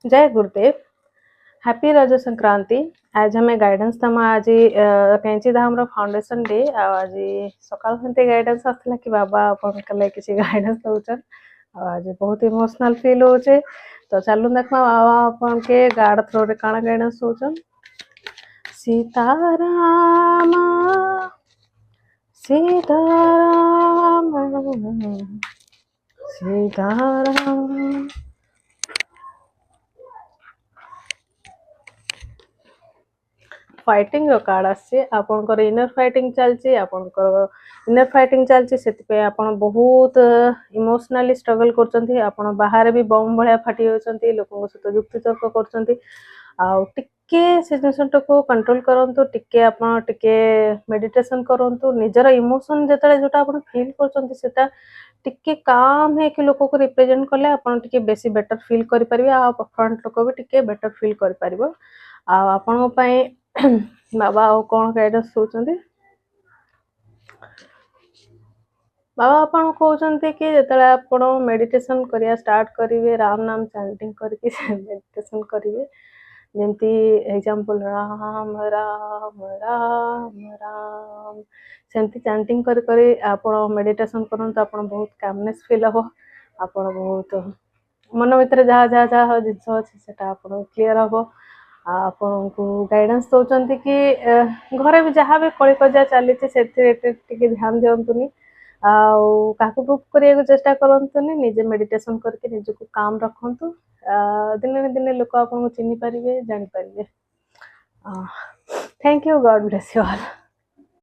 जय गुरुदेव। हैप्पी रज संक्रांति। आज हमें गाइडेंस तमा आज कैंची धाम रो फाउंडेशन डे आज सकाळ हंते गाइडेंस आसला कि बाबा अपन कले किसी गाइडेंस दउछन। आज बहुत इमोशनल फील होचे तो चालू देखमा बाबा अपन के गार्ड थ्रो रे काना गाइडेंस होचन। सीताराम सीताराम सीताराम। फाइटिंग रो कार्ड आसे आपनकर इनर फाइटिंग चलची आपनकर इनर फाइटिंग चलची सेति पे आपन बहुत इमोशनली स्ट्रगल करचंती आपन बाहर भी बम भलिया फाटी होचंती लोकन सहित युक्ति तर्क करचंती आ टिके सिचुएशन को कंट्रोल करंतु टिके आपन टिके मेडिटेशन करंतु निजर इमोशन जतले जोटा आपन फील करचंती सेटा टिके काम है कि लोक को रिप्रेजेंट करले आपन टिके बेसी बेटर फील करि परिबे आ फ्रंट लोक भी टिके बेटर फील करि परिबो आ आपन पई बाबा कौन गाइडेंस होचंती बाबा अपन कहते कि जिते आप मेडिटेशन करिया स्टार्ट करेंगे राम नाम चैंटिंग करके मेडिटेशन करेंगे जमती एग्जांपल राम राम राम राम सेमती चैंटिंग करी आपण मेडिटेशन करंतु आपण बहुत कामनेस फील हो आपण बहुत मन भीतर जहाँ जहाँ जहाँ जिनस अच्छे से क्लीयर हम आपन को गाइडेंस दौरान कि घरे भी जहाँ भी कलिकजा चली ध्यान दिंतुनि क्या प्रूफ करने चेष्टा करतुनि निजे मेडिटेशन करके निजको काम रखु दिने दिने लोक आपको चिन्ह पारे जानी पारे। Thank you God bless you all.